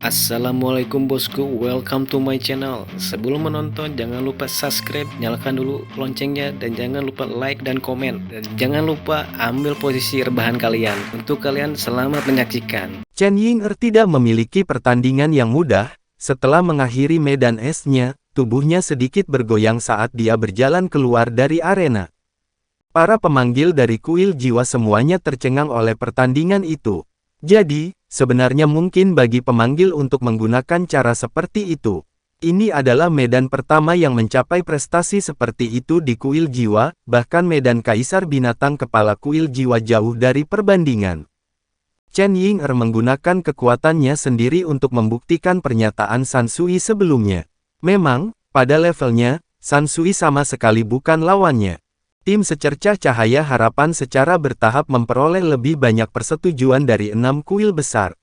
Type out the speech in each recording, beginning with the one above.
Assalamualaikum bosku, welcome to my channel. Sebelum menonton jangan lupa subscribe, nyalakan dulu loncengnya, dan jangan lupa like dan komen. Dan jangan lupa ambil posisi rebahan kalian. Untuk kalian selamat menyaksikan. Chen Ying'er tidak memiliki pertandingan yang mudah. Setelah mengakhiri medan esnya, tubuhnya sedikit bergoyang saat dia berjalan keluar dari arena. Para pemanggil dari kuil jiwa semuanya tercengang oleh pertandingan itu. Jadi, sebenarnya mungkin bagi pemanggil untuk menggunakan cara seperti itu. Ini adalah medan pertama yang mencapai prestasi seperti itu di kuil jiwa, bahkan medan Kaisar Binatang Kepala Kuil Jiwa jauh dari perbandingan. Chen Ying'er menggunakan kekuatannya sendiri untuk membuktikan pernyataan San Sui sebelumnya. Memang, pada levelnya, San Sui sama sekali bukan lawannya. Tim Secercah Cahaya Harapan secara bertahap memperoleh lebih banyak persetujuan dari 6 kuil besar.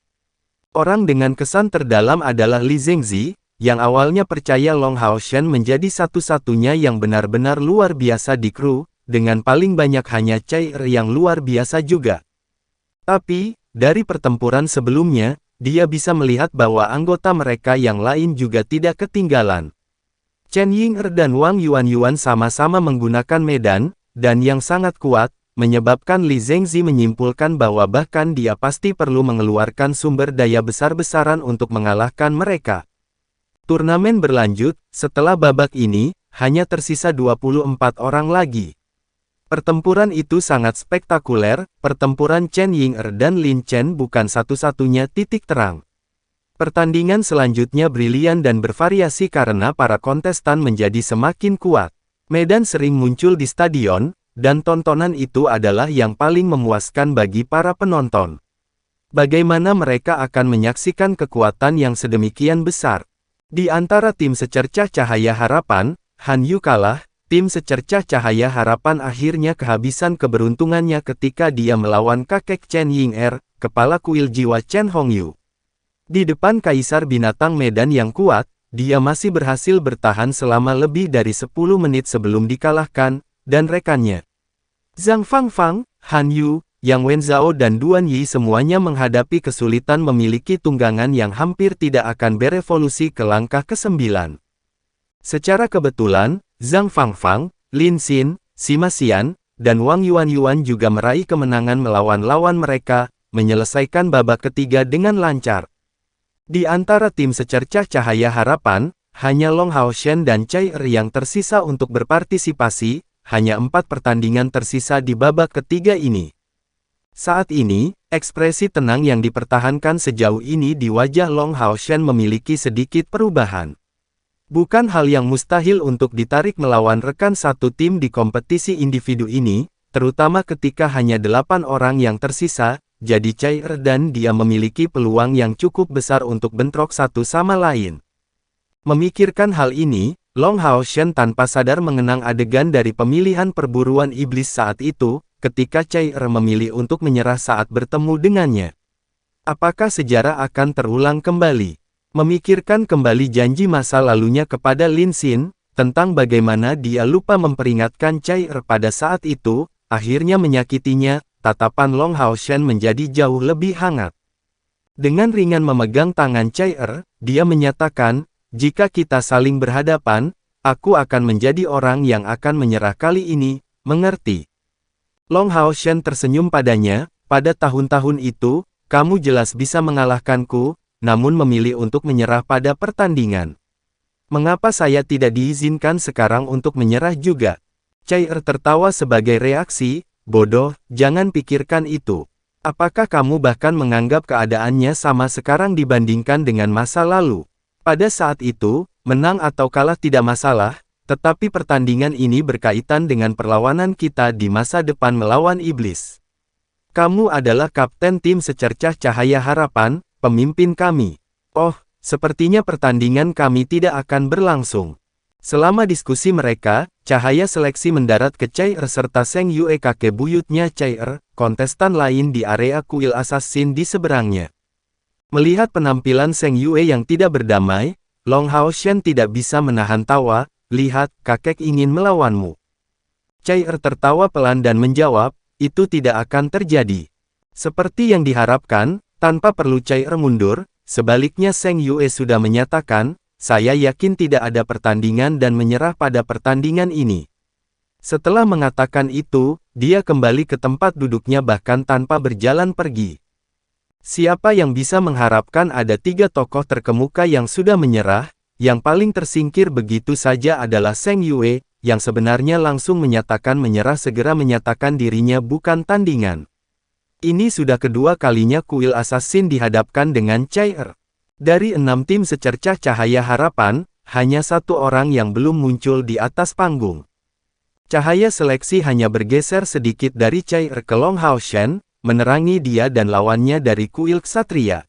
Orang dengan kesan terdalam adalah Li Zhengzi, yang awalnya percaya Long Haoshen menjadi satu-satunya yang benar-benar luar biasa di kru, dengan paling banyak hanya Cai Er yang luar biasa juga. Tapi, dari pertempuran sebelumnya, dia bisa melihat bahwa anggota mereka yang lain juga tidak ketinggalan. Chen Ying'er dan Wang Yuanyuan sama-sama menggunakan medan, dan yang sangat kuat, menyebabkan Li Zhengzi menyimpulkan bahwa bahkan dia pasti perlu mengeluarkan sumber daya besar-besaran untuk mengalahkan mereka. Turnamen berlanjut, setelah babak ini, hanya tersisa 24 orang lagi. Pertempuran itu sangat spektakuler, pertempuran Chen Ying'er dan Lin Chen bukan satu-satunya titik terang. Pertandingan selanjutnya brilian dan bervariasi karena para kontestan menjadi semakin kuat. Medan sering muncul di stadion, dan tontonan itu adalah yang paling memuaskan bagi para penonton. Bagaimana mereka akan menyaksikan kekuatan yang sedemikian besar? Di antara tim Secercah Cahaya Harapan, Han Yu kalah. Tim Secercah Cahaya Harapan akhirnya kehabisan keberuntungannya ketika dia melawan kakek Chen Ying'er, kepala kuil jiwa Chen Hongyu. Di depan Kaisar Binatang Medan yang kuat, dia masih berhasil bertahan selama lebih dari 10 menit sebelum dikalahkan, dan rekannya. Zhang Fangfang, Han Yu, Yang Wenzhao dan Duan Yi semuanya menghadapi kesulitan memiliki tunggangan yang hampir tidak akan berevolusi ke langkah ke-9. Secara kebetulan, Zhang Fangfang, Lin Xin, Sima Xian, dan Wang Yuanyuan juga meraih kemenangan melawan lawan mereka, menyelesaikan babak ketiga dengan lancar. Di antara tim Secercah Cahaya Harapan, hanya Long Haoshen dan Cai Er yang tersisa untuk berpartisipasi, hanya 4 pertandingan tersisa di babak ketiga ini. Saat ini, ekspresi tenang yang dipertahankan sejauh ini di wajah Long Haoshen memiliki sedikit perubahan. Bukan hal yang mustahil untuk ditarik melawan rekan satu tim di kompetisi individu ini, terutama ketika hanya 8 orang yang tersisa. Jadi Cai Er dan dia memiliki peluang yang cukup besar untuk bentrok satu sama lain. Memikirkan hal ini, Long Haoshen tanpa sadar mengenang adegan dari pemilihan perburuan iblis saat itu, ketika Cai Er memilih untuk menyerah saat bertemu dengannya. Apakah sejarah akan terulang kembali? Memikirkan kembali janji masa lalunya kepada Lin Xin, tentang bagaimana dia lupa memperingatkan Cai Er pada saat itu, akhirnya menyakitinya. Tatapan Long Haoshen menjadi jauh lebih hangat. Dengan ringan memegang tangan Cai Er, dia menyatakan, jika kita saling berhadapan, aku akan menjadi orang yang akan menyerah kali ini, mengerti? Long Haoshen tersenyum padanya, pada tahun-tahun itu, kamu jelas bisa mengalahkanku, namun memilih untuk menyerah pada pertandingan. Mengapa saya tidak diizinkan sekarang untuk menyerah juga? Cai Er tertawa sebagai reaksi, bodoh, jangan pikirkan itu. Apakah kamu bahkan menganggap keadaannya sama sekarang dibandingkan dengan masa lalu? Pada saat itu, menang atau kalah tidak masalah, tetapi pertandingan ini berkaitan dengan perlawanan kita di masa depan melawan iblis. Kamu adalah kapten tim Secercah Cahaya Harapan, pemimpin kami. Oh, sepertinya pertandingan kami tidak akan berlangsung. Selama diskusi mereka, cahaya seleksi mendarat ke Cai Er serta Seng Yue kakek buyutnya Cai Er, kontestan lain di area kuil assassin di seberangnya. Melihat penampilan Seng Yue yang tidak berdamai, Long Haoshen tidak bisa menahan tawa, lihat, kakek ingin melawanmu. Cai Er tertawa pelan dan menjawab, itu tidak akan terjadi. Seperti yang diharapkan, tanpa perlu Cai Er mundur, sebaliknya Zheng Yue sudah menyatakan, saya yakin tidak ada pertandingan dan menyerah pada pertandingan ini. Setelah mengatakan itu, dia kembali ke tempat duduknya bahkan tanpa berjalan pergi. Siapa yang bisa mengharapkan ada 3 tokoh terkemuka yang sudah menyerah, yang paling tersingkir begitu saja adalah Zheng Yue, yang sebenarnya langsung menyatakan menyerah segera menyatakan dirinya bukan tandingan. Ini sudah kedua kalinya kuil assassin dihadapkan dengan Chai Er. Dari 6 tim secercah cahaya harapan, hanya 1 orang yang belum muncul di atas panggung. Cahaya seleksi hanya bergeser sedikit dari Chai Er ke Long Hao Shen, menerangi dia dan lawannya dari kuil ksatria.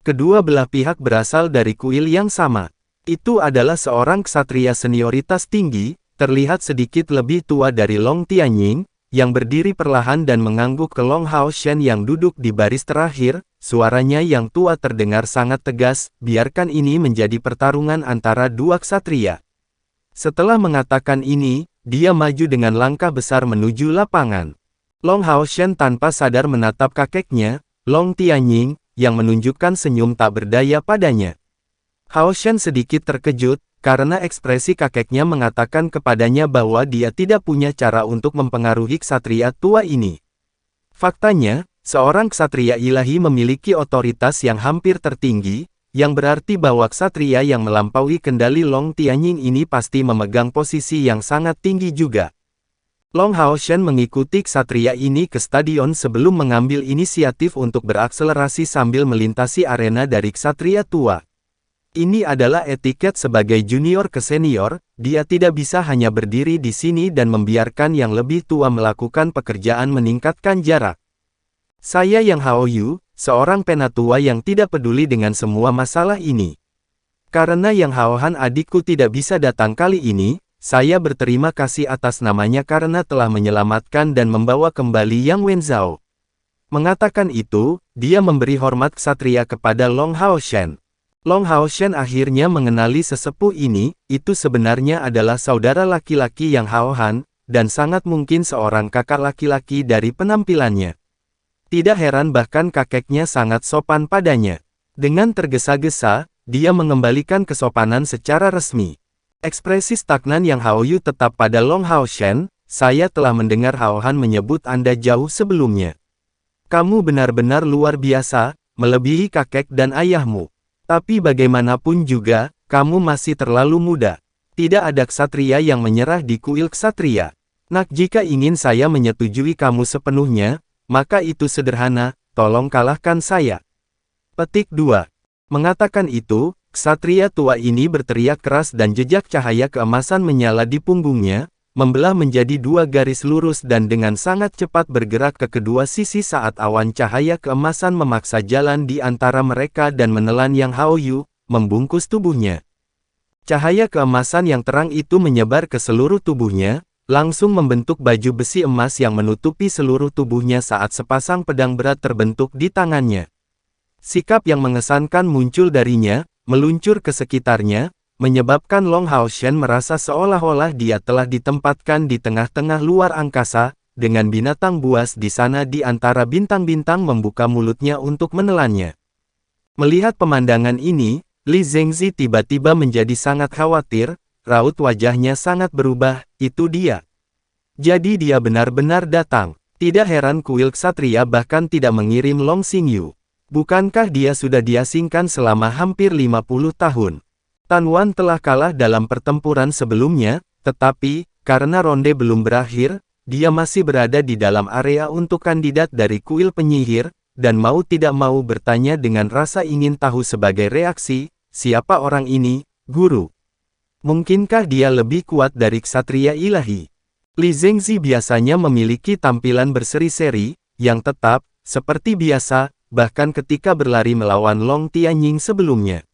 Kedua belah pihak berasal dari kuil yang sama. Itu adalah seorang ksatria senioritas tinggi, terlihat sedikit lebih tua dari Long Tianying, yang berdiri perlahan dan mengangguk ke Long Hao Shen yang duduk di baris terakhir. Suaranya yang tua terdengar sangat tegas, biarkan ini menjadi pertarungan antara 2 ksatria. Setelah mengatakan ini, dia maju dengan langkah besar menuju lapangan. Long Hao Shen tanpa sadar menatap kakeknya, Long Tianying, yang menunjukkan senyum tak berdaya padanya. Hao Shen sedikit terkejut, karena ekspresi kakeknya mengatakan kepadanya bahwa dia tidak punya cara untuk mempengaruhi ksatria tua ini. Faktanya, seorang ksatria ilahi memiliki otoritas yang hampir tertinggi, yang berarti bahwa ksatria yang melampaui kendali Long Tianying ini pasti memegang posisi yang sangat tinggi juga. Long Hao Shen mengikuti ksatria ini ke stadion sebelum mengambil inisiatif untuk berakselerasi sambil melintasi arena dari ksatria tua. Ini adalah etiket sebagai junior ke senior, dia tidak bisa hanya berdiri di sini dan membiarkan yang lebih tua melakukan pekerjaan meningkatkan jarak. Saya Yang Hao Yu, seorang penatua yang tidak peduli dengan semua masalah ini. Karena Yang Hao Han adikku tidak bisa datang kali ini, saya berterima kasih atas namanya karena telah menyelamatkan dan membawa kembali Yang Wenzhao. Mengatakan itu, dia memberi hormat ksatria kepada Long Hao Shen. Long Hao Shen akhirnya mengenali sesepuh ini, itu sebenarnya adalah saudara laki-laki Yang Hao Han, dan sangat mungkin seorang kakak laki-laki dari penampilannya. Tidak heran bahkan kakeknya sangat sopan padanya. Dengan tergesa-gesa, dia mengembalikan kesopanan secara resmi. Ekspresi stagnan Yang Hao Yu tetap pada Long Hao Shen, saya telah mendengar Hao Han menyebut Anda jauh sebelumnya. Kamu benar-benar luar biasa, melebihi kakek dan ayahmu. Tapi bagaimanapun juga, kamu masih terlalu muda. Tidak ada ksatria yang menyerah di kuil ksatria. Nak, jika ingin saya menyetujui kamu sepenuhnya, maka itu sederhana, tolong kalahkan saya. Petik 2. Mengatakan itu, ksatria tua ini berteriak keras dan jejak cahaya keemasan menyala di punggungnya, membelah menjadi 2 garis lurus dan dengan sangat cepat bergerak ke kedua sisi saat awan cahaya keemasan memaksa jalan di antara mereka dan menelan Yang Hao Yu, membungkus tubuhnya. Cahaya keemasan yang terang itu menyebar ke seluruh tubuhnya, langsung membentuk baju besi emas yang menutupi seluruh tubuhnya saat sepasang pedang berat terbentuk di tangannya. Sikap yang mengesankan muncul darinya, meluncur ke sekitarnya, menyebabkan Long Hao Shen merasa seolah-olah dia telah ditempatkan di tengah-tengah luar angkasa, dengan binatang buas di sana di antara bintang-bintang membuka mulutnya untuk menelannya. Melihat pemandangan ini, Li Zhengzi tiba-tiba menjadi sangat khawatir, raut wajahnya sangat berubah, itu dia. Jadi dia benar-benar datang. Tidak heran kuil ksatria bahkan tidak mengirim Long Xingyu. Bukankah dia sudah diasingkan selama hampir 50 tahun? Tan Wan telah kalah dalam pertempuran sebelumnya, tetapi, karena ronde belum berakhir, dia masih berada di dalam area untuk kandidat dari kuil penyihir, dan mau tidak mau bertanya dengan rasa ingin tahu sebagai reaksi, siapa orang ini, guru? Mungkinkah dia lebih kuat dari ksatria ilahi? Li Zhengzi biasanya memiliki tampilan berseri-seri, yang tetap, seperti biasa, bahkan ketika berlari melawan Long Tianying sebelumnya.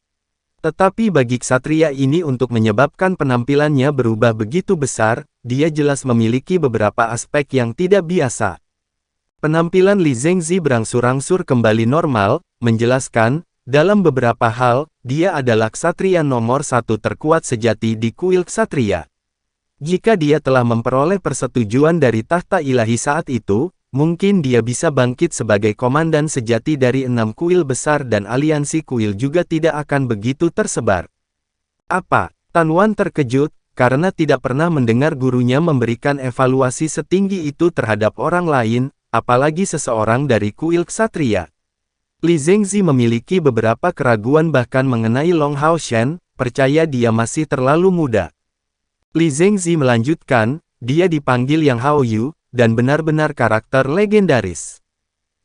Tetapi bagi ksatria ini untuk menyebabkan penampilannya berubah begitu besar, dia jelas memiliki beberapa aspek yang tidak biasa. Penampilan Li Zhengzi berangsur-angsur kembali normal, menjelaskan, dalam beberapa hal, dia adalah ksatria nomor 1 terkuat sejati di kuil ksatria. Jika dia telah memperoleh persetujuan dari tahta ilahi saat itu, mungkin dia bisa bangkit sebagai komandan sejati dari 6 kuil besar dan aliansi kuil juga tidak akan begitu tersebar. Apa? Tan Wan terkejut, karena tidak pernah mendengar gurunya memberikan evaluasi setinggi itu terhadap orang lain, apalagi seseorang dari kuil ksatria. Li Zengzi memiliki beberapa keraguan bahkan mengenai Long Hao Shen, percaya dia masih terlalu muda. Li Zengzi melanjutkan, dia dipanggil Yang Hao Yu, dan benar-benar karakter legendaris.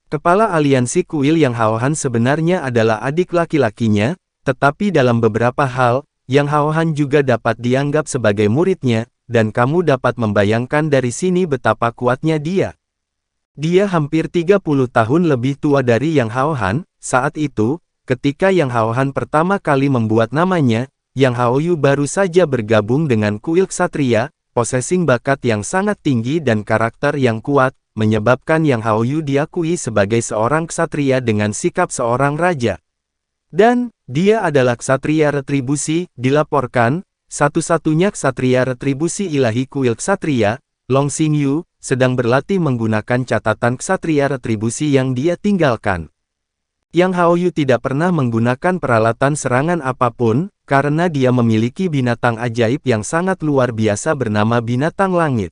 Kepala aliansi kuil Yang Hao Han sebenarnya adalah adik laki-lakinya, tetapi dalam beberapa hal, Yang Hao Han juga dapat dianggap sebagai muridnya, dan kamu dapat membayangkan dari sini betapa kuatnya dia. Dia hampir 30 tahun lebih tua dari Yang Hao Han. Saat itu, ketika Yang Hao Han pertama kali membuat namanya, Yang Hao Yu baru saja bergabung dengan kuil ksatria, possessing bakat yang sangat tinggi dan karakter yang kuat, menyebabkan Yang Hao Yu diakui sebagai seorang ksatria dengan sikap seorang raja. Dan, dia adalah ksatria retribusi, dilaporkan, satu-satunya ksatria retribusi ilahi kuil ksatria, Long Xingyu, sedang berlatih menggunakan catatan ksatria retribusi yang dia tinggalkan. Yang Hao Yu tidak pernah menggunakan peralatan serangan apapun, karena dia memiliki binatang ajaib yang sangat luar biasa bernama binatang langit.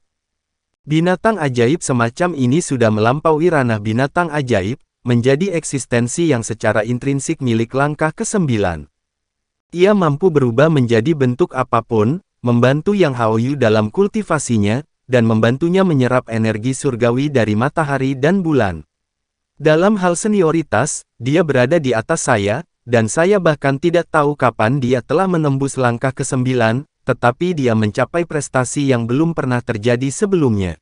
Binatang ajaib semacam ini sudah melampaui ranah binatang ajaib, menjadi eksistensi yang secara intrinsik milik langkah ke-9. Ia mampu berubah menjadi bentuk apapun, membantu Yang Hao Yu dalam kultivasinya, dan membantunya menyerap energi surgawi dari matahari dan bulan. Dalam hal senioritas, dia berada di atas saya, dan saya bahkan tidak tahu kapan dia telah menembus langkah ke-9, tetapi dia mencapai prestasi yang belum pernah terjadi sebelumnya.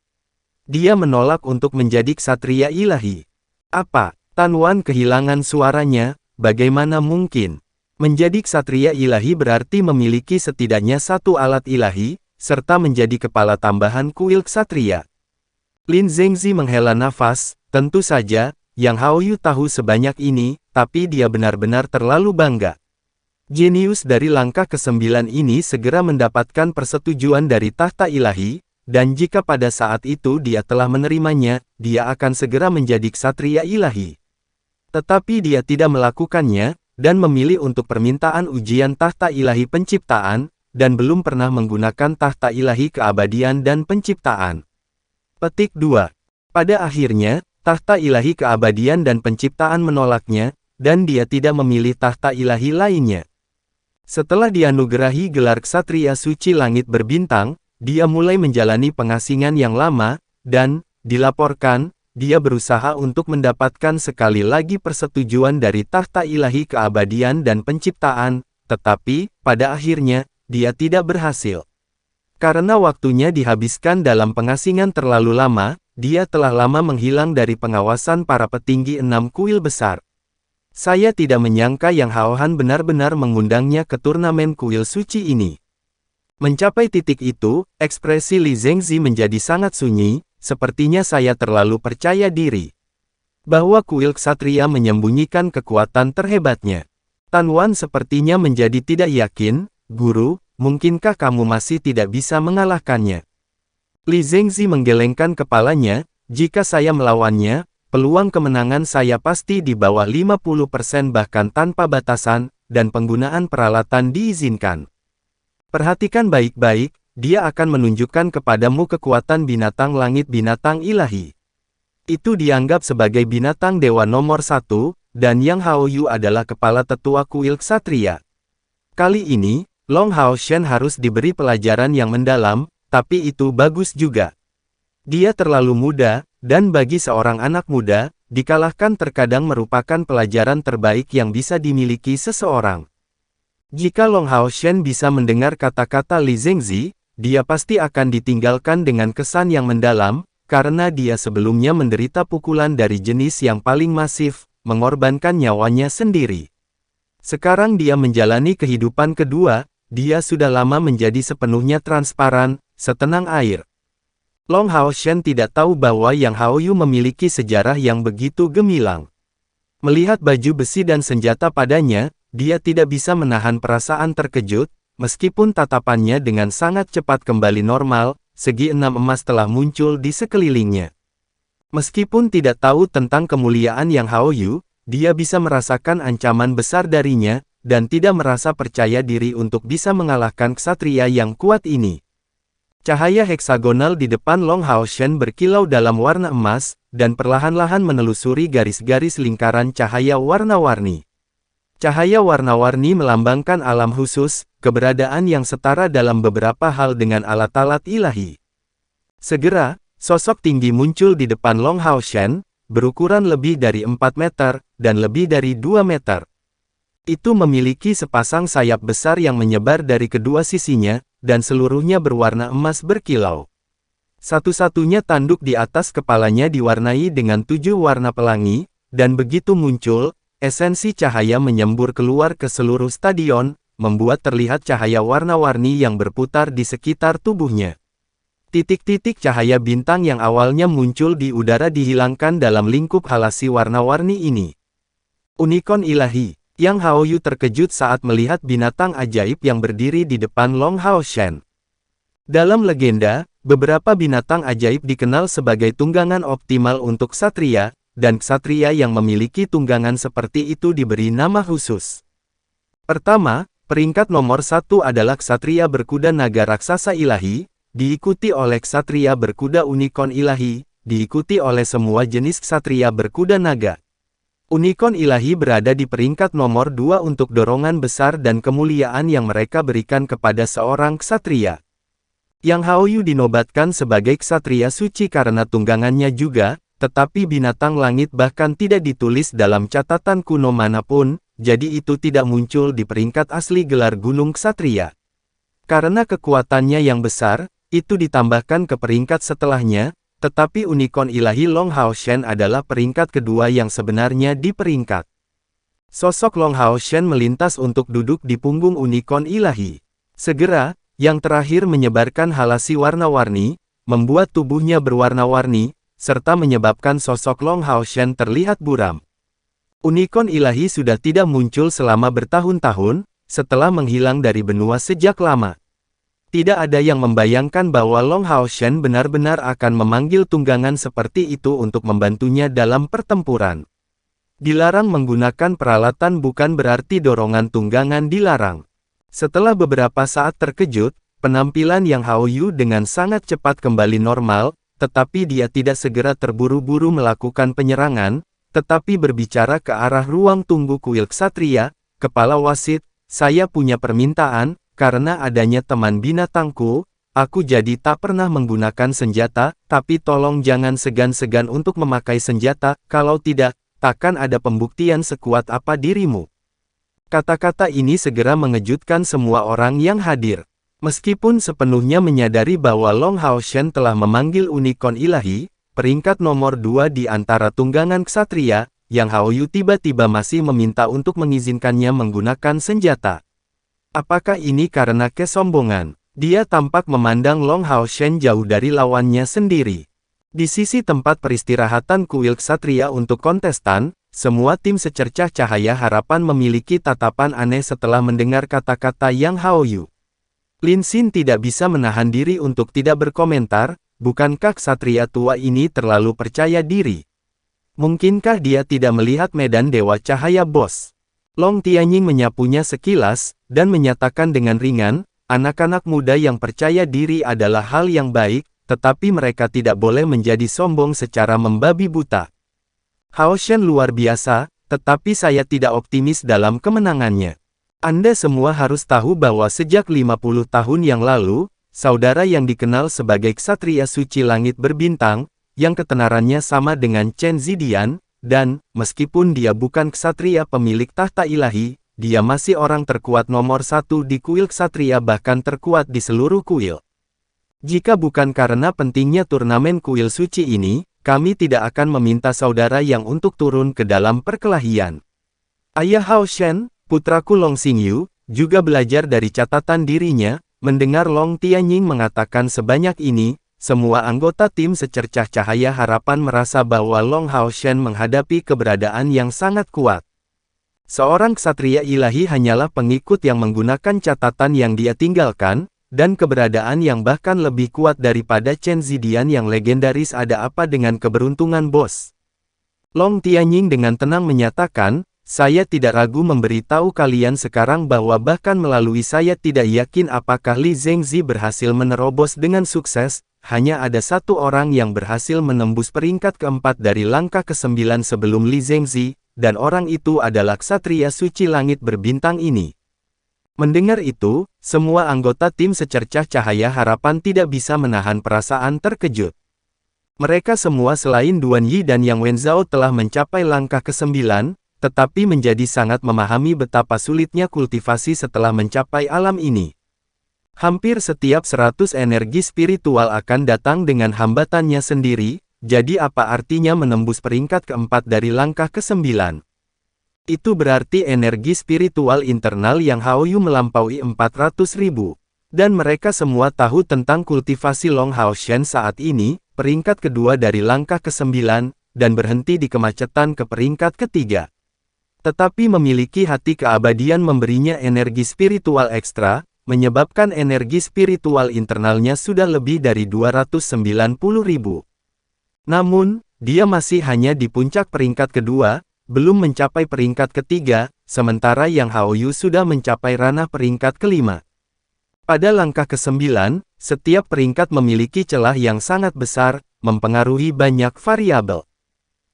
Dia menolak untuk menjadi ksatria ilahi. Apa? Tan Wan kehilangan suaranya, bagaimana mungkin? Menjadi ksatria ilahi berarti memiliki setidaknya satu alat ilahi, serta menjadi kepala tambahan kuil ksatria. Lin Zengzi menghela nafas, tentu saja, Yang Hao Yu tahu sebanyak ini, tapi dia benar-benar terlalu bangga. Jenius dari langkah ke-9 ini segera mendapatkan persetujuan dari tahta ilahi, dan jika pada saat itu dia telah menerimanya, dia akan segera menjadi ksatria ilahi. Tetapi dia tidak melakukannya, dan memilih untuk permintaan ujian tahta ilahi penciptaan, dan belum pernah menggunakan tahta ilahi keabadian dan penciptaan. Petik 2. Pada akhirnya, tahta ilahi keabadian dan penciptaan menolaknya, dan dia tidak memilih tahta ilahi lainnya. Setelah dianugerahi gelar ksatria suci langit berbintang, dia mulai menjalani pengasingan yang lama, dan, dilaporkan, dia berusaha untuk mendapatkan sekali lagi persetujuan dari tahta ilahi keabadian dan penciptaan, tetapi, pada akhirnya, dia tidak berhasil. Karena waktunya dihabiskan dalam pengasingan terlalu lama, dia telah lama menghilang dari pengawasan para petinggi 6 kuil besar. Saya tidak menyangka Yang Hao Han benar-benar mengundangnya ke turnamen kuil suci ini. Mencapai titik itu, ekspresi Li Zengzi menjadi sangat sunyi, sepertinya saya terlalu percaya diri. Bahwa kuil ksatria menyembunyikan kekuatan terhebatnya. Tan Wan sepertinya menjadi tidak yakin, Guru, mungkinkah kamu masih tidak bisa mengalahkannya? Li Zengzi menggelengkan kepalanya, jika saya melawannya, peluang kemenangan saya pasti di bawah 50% bahkan tanpa batasan, dan penggunaan peralatan diizinkan. Perhatikan baik-baik, dia akan menunjukkan kepadamu kekuatan binatang langit binatang ilahi. Itu dianggap sebagai binatang dewa nomor 1, dan Yang Hao Yu adalah kepala tetua kuil ksatria. Kali ini, Long Hao Shen harus diberi pelajaran yang mendalam, tapi itu bagus juga. Dia terlalu muda, dan bagi seorang anak muda, dikalahkan terkadang merupakan pelajaran terbaik yang bisa dimiliki seseorang. Jika Long Hao Shen bisa mendengar kata-kata Li Zengzi, dia pasti akan ditinggalkan dengan kesan yang mendalam, karena dia sebelumnya menderita pukulan dari jenis yang paling masif, mengorbankan nyawanya sendiri. Sekarang dia menjalani kehidupan kedua, dia sudah lama menjadi sepenuhnya transparan, setenang air. Long Hao Shen tidak tahu bahwa Yang Hao Yu memiliki sejarah yang begitu gemilang. Melihat baju besi dan senjata padanya, dia tidak bisa menahan perasaan terkejut, meskipun tatapannya dengan sangat cepat kembali normal, segi 6 emas telah muncul di sekelilingnya. Meskipun tidak tahu tentang kemuliaan Yang Haoyu, dia bisa merasakan ancaman besar darinya, dan tidak merasa percaya diri untuk bisa mengalahkan ksatria yang kuat ini. Cahaya heksagonal di depan Long Haoshen berkilau dalam warna emas, dan perlahan-lahan menelusuri garis-garis lingkaran cahaya warna-warni. Cahaya warna-warni melambangkan alam khusus, keberadaan yang setara dalam beberapa hal dengan alat-alat ilahi. Segera, sosok tinggi muncul di depan Long Haoshen, berukuran lebih dari 4 meter, dan lebih dari 2 meter. Itu memiliki sepasang sayap besar yang menyebar dari kedua sisinya, dan seluruhnya berwarna emas berkilau. Satu-satunya tanduk di atas kepalanya diwarnai dengan 7 warna pelangi, dan begitu muncul, esensi cahaya menyembur keluar ke seluruh stadion, membuat terlihat cahaya warna-warni yang berputar di sekitar tubuhnya. Titik-titik cahaya bintang yang awalnya muncul di udara dihilangkan dalam lingkup halasi warna-warni ini. Unicorn ilahi. Yang Haoyu terkejut saat melihat binatang ajaib yang berdiri di depan Long Haoshen. Dalam legenda, beberapa binatang ajaib dikenal sebagai tunggangan optimal untuk ksatria, dan ksatria yang memiliki tunggangan seperti itu diberi nama khusus. Pertama, peringkat nomor 1 adalah ksatria berkuda naga raksasa ilahi, diikuti oleh ksatria berkuda unicorn ilahi, diikuti oleh semua jenis ksatria berkuda naga. Unicorn ilahi berada di peringkat nomor 2 untuk dorongan besar dan kemuliaan yang mereka berikan kepada seorang ksatria. Yang Haoyu dinobatkan sebagai ksatria suci karena tunggangannya juga, tetapi binatang langit bahkan tidak ditulis dalam catatan kuno manapun, jadi itu tidak muncul di peringkat asli gelar gunung ksatria. Karena kekuatannya yang besar, itu ditambahkan ke peringkat setelahnya, tetapi unicorn ilahi Long Haoshen adalah peringkat kedua yang sebenarnya di peringkat. Sosok Long Haoshen melintas untuk duduk di punggung unicorn ilahi. Segera, yang terakhir menyebarkan halasi warna-warni, membuat tubuhnya berwarna-warni, serta menyebabkan sosok Long Haoshen terlihat buram. Unicorn ilahi sudah tidak muncul selama bertahun-tahun, setelah menghilang dari benua sejak lama. Tidak ada yang membayangkan bahwa Long Haoshen benar-benar akan memanggil tunggangan seperti itu untuk membantunya dalam pertempuran. Dilarang menggunakan peralatan bukan berarti dorongan tunggangan dilarang. Setelah beberapa saat terkejut, penampilan Yang Haoyu dengan sangat cepat kembali normal, tetapi dia tidak segera terburu-buru melakukan penyerangan, tetapi berbicara ke arah ruang tunggu kuil ksatria. Kepala wasit, saya punya permintaan. Karena adanya teman binatangku, aku jadi tak pernah menggunakan senjata, tapi tolong jangan segan-segan untuk memakai senjata, kalau tidak, takkan ada pembuktian sekuat apa dirimu. Kata-kata ini segera mengejutkan semua orang yang hadir. Meskipun sepenuhnya menyadari bahwa Long Haoshen telah memanggil unicorn ilahi, peringkat nomor 2 di antara tunggangan ksatria, Yang Haoyu tiba-tiba masih meminta untuk mengizinkannya menggunakan senjata. Apakah ini karena kesombongan? Dia tampak memandang Long Haoshen jauh dari lawannya sendiri. Di sisi tempat peristirahatan kuil ksatria untuk kontestan, semua tim secercah cahaya harapan memiliki tatapan aneh setelah mendengar kata-kata Yang Haoyu. Lin Xin tidak bisa menahan diri untuk tidak berkomentar, bukankah ksatria tua ini terlalu percaya diri? Mungkinkah dia tidak melihat medan Dewa Cahaya Bos? Long Tianying menyapunya sekilas, dan menyatakan dengan ringan, anak-anak muda yang percaya diri adalah hal yang baik, tetapi mereka tidak boleh menjadi sombong secara membabi buta. Haoshen luar biasa, tetapi saya tidak optimis dalam kemenangannya. Anda semua harus tahu bahwa sejak 50 tahun yang lalu, saudara yang dikenal sebagai ksatria suci langit berbintang, yang ketenarannya sama dengan Chen Zidian, dan, meskipun dia bukan ksatria pemilik tahta ilahi, dia masih orang terkuat nomor 1 di kuil ksatria bahkan terkuat di seluruh kuil. Jika bukan karena pentingnya turnamen kuil suci ini, kami tidak akan meminta saudara yang untuk turun ke dalam perkelahian. Ayah Haoshen, putraku Long Xingyu, juga belajar dari catatan dirinya, mendengar Long Tianying mengatakan sebanyak ini. Semua anggota tim secercah cahaya harapan merasa bahwa Long Haoshen menghadapi keberadaan yang sangat kuat. Seorang ksatria ilahi hanyalah pengikut yang menggunakan catatan yang dia tinggalkan, dan keberadaan yang bahkan lebih kuat daripada Chen Zidian yang legendaris. Ada apa dengan keberuntungan bos? Long Tianying dengan tenang menyatakan, saya tidak ragu memberitahu kalian sekarang bahwa bahkan melalui saya tidak yakin apakah Li Zengzi berhasil menerobos dengan sukses, hanya ada satu orang yang berhasil menembus peringkat keempat dari langkah ke-9 sebelum Li Zengzi, dan orang itu adalah Ksatria Suci Langit Berbintang ini. Mendengar itu, semua anggota tim secercah cahaya harapan tidak bisa menahan perasaan terkejut. Mereka semua selain Duan Yi dan Yang Wenzhao telah mencapai langkah ke-9, tetapi menjadi sangat memahami betapa sulitnya kultivasi setelah mencapai alam ini. Hampir setiap 100 energi spiritual akan datang dengan hambatannya sendiri, jadi apa artinya menembus peringkat keempat dari langkah ke-9? Itu berarti energi spiritual internal yang Haoyu melampaui 400.000. Dan mereka semua tahu tentang kultivasi Long Hao Shen saat ini, peringkat kedua dari langkah ke-9, dan berhenti di kemacetan ke peringkat ketiga. Tetapi memiliki hati keabadian memberinya energi spiritual ekstra, menyebabkan energi spiritual internalnya sudah lebih dari 290.000. Namun, dia masih hanya di puncak peringkat kedua, belum mencapai peringkat ketiga, sementara Yang Haoyu sudah mencapai ranah peringkat kelima. Pada langkah ke-9, setiap peringkat memiliki celah yang sangat besar, mempengaruhi banyak variabel.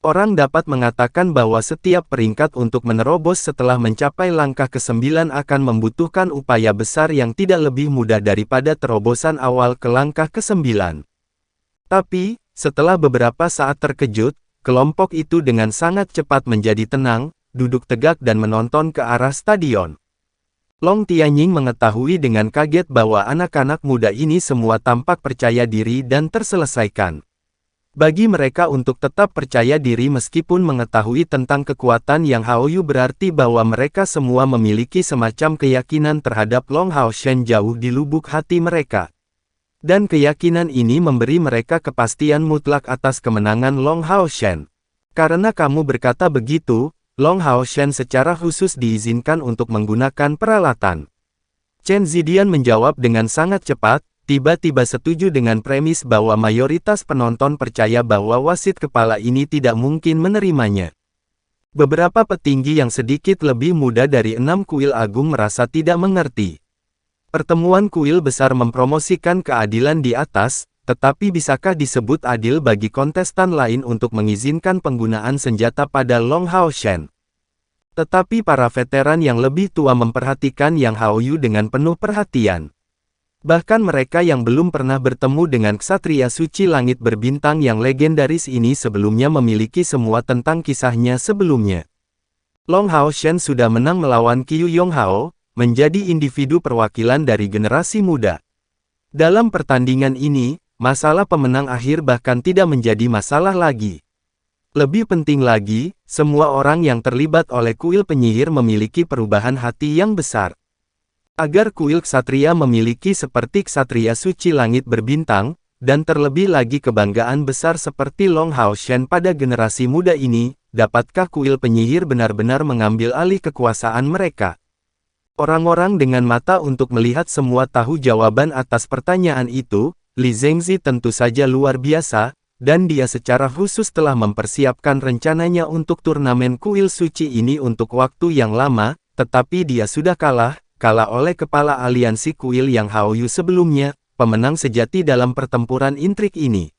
Orang dapat mengatakan bahwa setiap peringkat untuk menerobos setelah mencapai langkah ke-9 akan membutuhkan upaya besar yang tidak lebih mudah daripada terobosan awal ke langkah ke-9. Tapi, setelah beberapa saat terkejut, kelompok itu dengan sangat cepat menjadi tenang, duduk tegak dan menonton ke arah stadion. Long Tianying mengetahui dengan kaget bahwa anak-anak muda ini semua tampak percaya diri dan terselesaikan. Bagi mereka untuk tetap percaya diri meskipun mengetahui tentang kekuatan Yang Haoyu berarti bahwa mereka semua memiliki semacam keyakinan terhadap Long Hao Shen jauh di lubuk hati mereka. Dan keyakinan ini memberi mereka kepastian mutlak atas kemenangan Long Hao Shen. Karena kamu berkata begitu, Long Hao Shen secara khusus diizinkan untuk menggunakan peralatan. Chen Zidian menjawab dengan sangat cepat, tiba-tiba setuju dengan premis bahwa mayoritas penonton percaya bahwa wasit kepala ini tidak mungkin menerimanya. Beberapa petinggi yang sedikit lebih muda dari 6 kuil agung merasa tidak mengerti. Pertemuan kuil besar mempromosikan keadilan di atas, tetapi bisakah disebut adil bagi kontestan lain untuk mengizinkan penggunaan senjata pada Long Hao Shen? Tetapi para veteran yang lebih tua memperhatikan Yang Haoyu dengan penuh perhatian. Bahkan mereka yang belum pernah bertemu dengan Ksatria Suci Langit Berbintang yang legendaris ini sebelumnya memiliki semua tentang kisahnya sebelumnya. Long Hao Shen sudah menang melawan Qiu Yonghao, menjadi individu perwakilan dari generasi muda. Dalam pertandingan ini, masalah pemenang akhir bahkan tidak menjadi masalah lagi. Lebih penting lagi, semua orang yang terlibat oleh kuil penyihir memiliki perubahan hati yang besar. Agar kuil ksatria memiliki seperti Ksatria Suci Langit Berbintang, dan terlebih lagi kebanggaan besar seperti Long Hao Shen pada generasi muda ini, dapatkah kuil penyihir benar-benar mengambil alih kekuasaan mereka? Orang-orang dengan mata untuk melihat semua tahu jawaban atas pertanyaan itu. Li Zengzi tentu saja luar biasa, dan dia secara khusus telah mempersiapkan rencananya untuk turnamen kuil suci ini untuk waktu yang lama, tetapi dia sudah kalah oleh kepala aliansi kuil Yang Haoyu sebelumnya, pemenang sejati dalam pertempuran intrik ini.